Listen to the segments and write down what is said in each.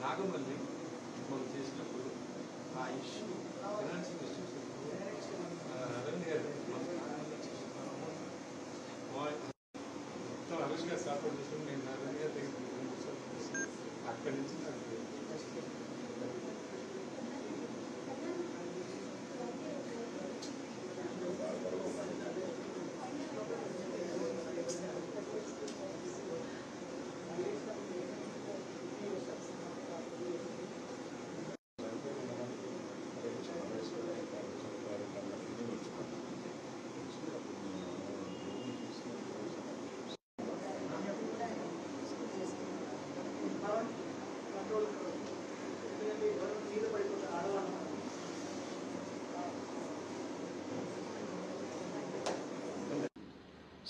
నాగమల్లి మనం చేసినప్పుడు ఆ ఇష్యూ ఫైనాన్షియల్ ఇష్యూస్ అరణ్ గారు మొత్తం అరణ్ గారు సపోర్ట్ చేసుకుని నేను అరణ్ గారి దగ్గర అక్కడి నుంచి నాకు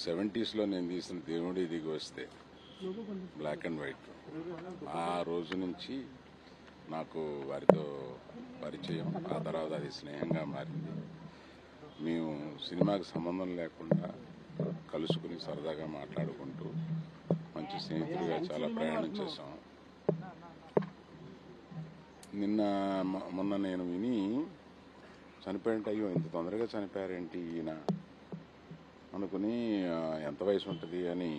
సెవెంటీస్లో నేను తీసిన దేవుడి దిగి వస్తే బ్లాక్ అండ్ వైట్. ఆ రోజు నుంచి నాకు వారితో పరిచయం, ఆ తర్వాత అది స్నేహంగా మారింది. మేము సినిమాకి సంబంధం లేకుండా కలుసుకుని సరదాగా మాట్లాడుకుంటూ మంచి స్నేహితులుగా చాలా ప్రయాణం చేశాం. మొన్న నేను విని చనిపోయింటే అయ్యో ఇంత తొందరగా చనిపోయారేంటి ఈయన అనుకుని ఎంత వయసు ఉంటుంది అని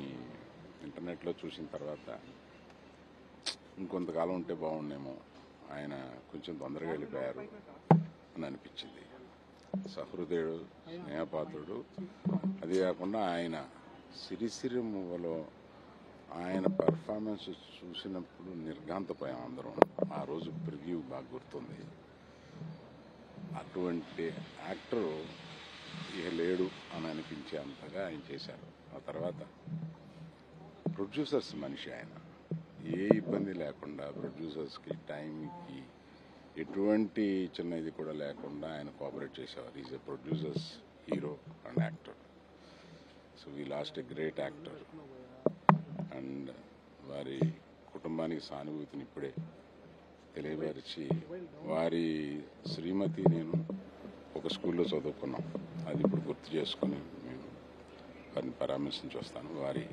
ఇంటర్నెట్లో చూసిన తర్వాత ఇంకొంతకాలం ఉంటే బాగుండేమో, ఆయన కొంచెం తొందరగా వెళ్ళిపోయారు అని అనిపించింది. సహృదయుడు, స్నేహపాత్రుడు. అది కాకుండా ఆయన సిరిసిరి మూవలో ఆయన పెర్ఫార్మెన్స్ చూసినప్పుడు నిర్ఘాంతపోయాం అందరం. ఆ రోజు ప్రివ్యూ బాగా గుర్తుంది. అటువంటి యాక్టరు ఇక లేడు అని అనిపించే అంతగా ఆయన చేశారు. ఆ తర్వాత ప్రొడ్యూసర్స్ మనిషి ఆయన. ఏ ఇబ్బంది లేకుండా ప్రొడ్యూసర్స్కి టైంకి ఎటువంటి చిన్న ఇది కూడా లేకుండా ఆయన కోఆపరేట్ చేసేవారు. Is a producers hero and actor. So we last a great actor. And వారి కుటుంబానికి సానుభూతిని ఇప్పుడే తెలియపరిచి, వారి శ్రీమతి నేను ఒక స్కూల్లో చదువుకున్నాం. అది ఇప్పుడు గుర్తు చేసుకుని మేము వారిని పరామర్శించి వస్తాను. వారి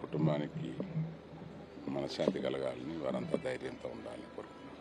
కుటుంబానికి మనశ్శాంతి కలగాలని, వారంతా ధైర్యంతో ఉండాలని కోరుకుంటున్నాను.